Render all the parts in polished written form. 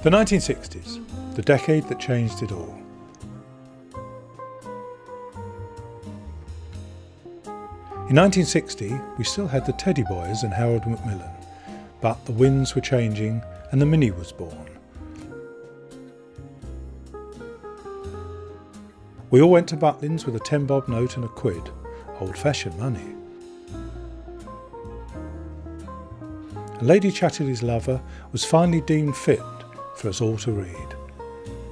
The 1960s, the decade that changed it all. In 1960, we still had the Teddy Boys and Harold Macmillan, but the winds were changing and the Mini was born. We all went to Butlins with a 10-bob note and a quid, old-fashioned money. And Lady Chatterley's Lover was finally deemed fit for us all to read.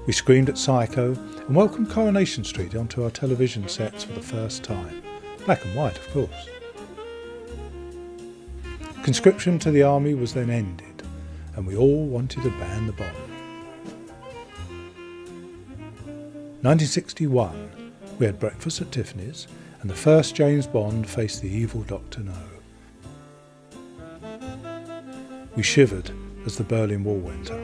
We screamed at Psycho and welcomed Coronation Street onto our television sets for the first time. Black and white, of course. Conscription to the army was then ended, and we all wanted to ban the bomb. 1961, we had breakfast at Tiffany's, and the first James Bond faced the evil Dr. No. We shivered as the Berlin Wall went up.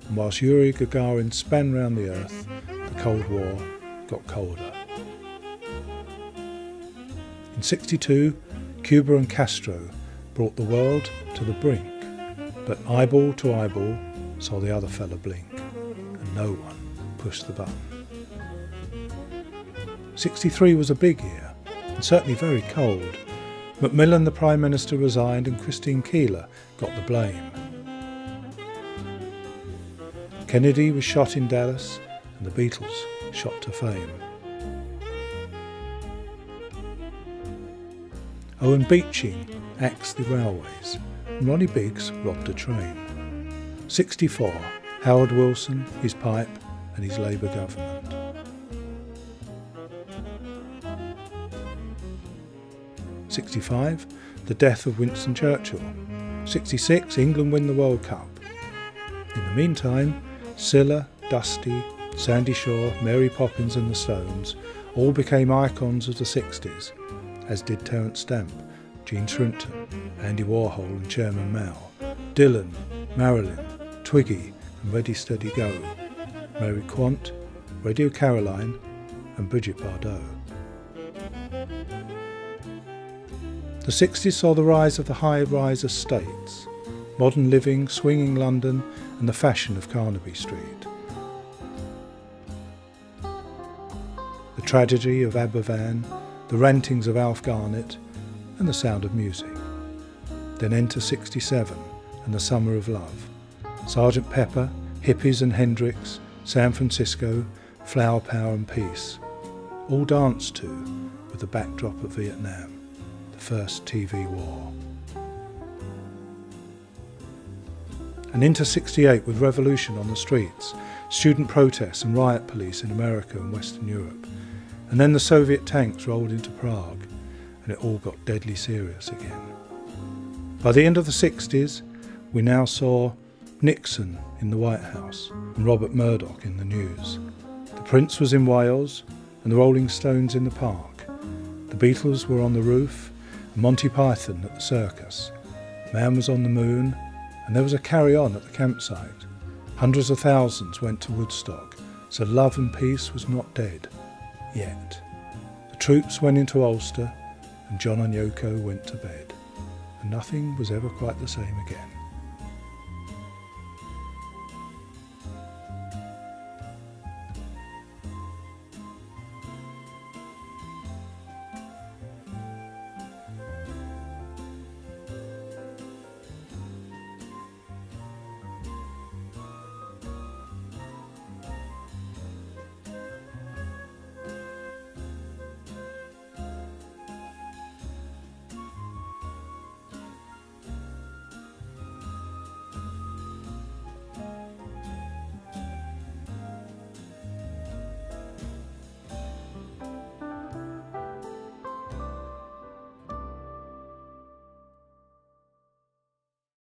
And whilst Yuri Gagarin span round the earth, the Cold War got colder. In '62, Cuba and Castro brought the world to the brink, but eyeball to eyeball saw the other fella blink, and no one pushed the button. '63 was a big year, and certainly very cold. Macmillan, the Prime Minister, resigned and Christine Keeler got the blame. Kennedy was shot in Dallas, and the Beatles shot to fame. Owen Beeching axed the railways, and Ronnie Biggs robbed a train. '64, Howard Wilson, his pipe, and his Labour government. '65, the death of Winston Churchill. '66, England win the World Cup. In the meantime, Cilla, Dusty, Sandy Shaw, Mary Poppins and the Stones all became icons of the '60s, as did Terence Stamp, Gene Shrimpton, Andy Warhol and Chairman Mao, Dylan, Marilyn, Twiggy and Ready Steady Go, Mary Quant, Radio Caroline and Brigitte Bardot. The '60s saw the rise of the high-rise estates, modern living, swinging London and the fashion of Carnaby Street. The tragedy of Aberfan, the rantings of Alf Garnett and the sound of music. Then enter '67 and the summer of love. Sergeant Pepper, hippies and Hendrix, San Francisco, flower power and peace. All danced to with the backdrop of Vietnam, the first TV war. And into '68 with revolution on the streets, student protests and riot police in America and Western Europe. And then the Soviet tanks rolled into Prague, and it all got deadly serious again. By the end of the '60s, we now saw Nixon in the White House and Robert Murdoch in the news. The Prince was in Wales and the Rolling Stones in the park. The Beatles were on the roof and Monty Python at the circus. Man was on the moon and there was a carry-on at the campsite. Hundreds of thousands went to Woodstock, so love and peace was not dead. Yet. The troops went into Ulster and John and Yoko went to bed, and nothing was ever quite the same again.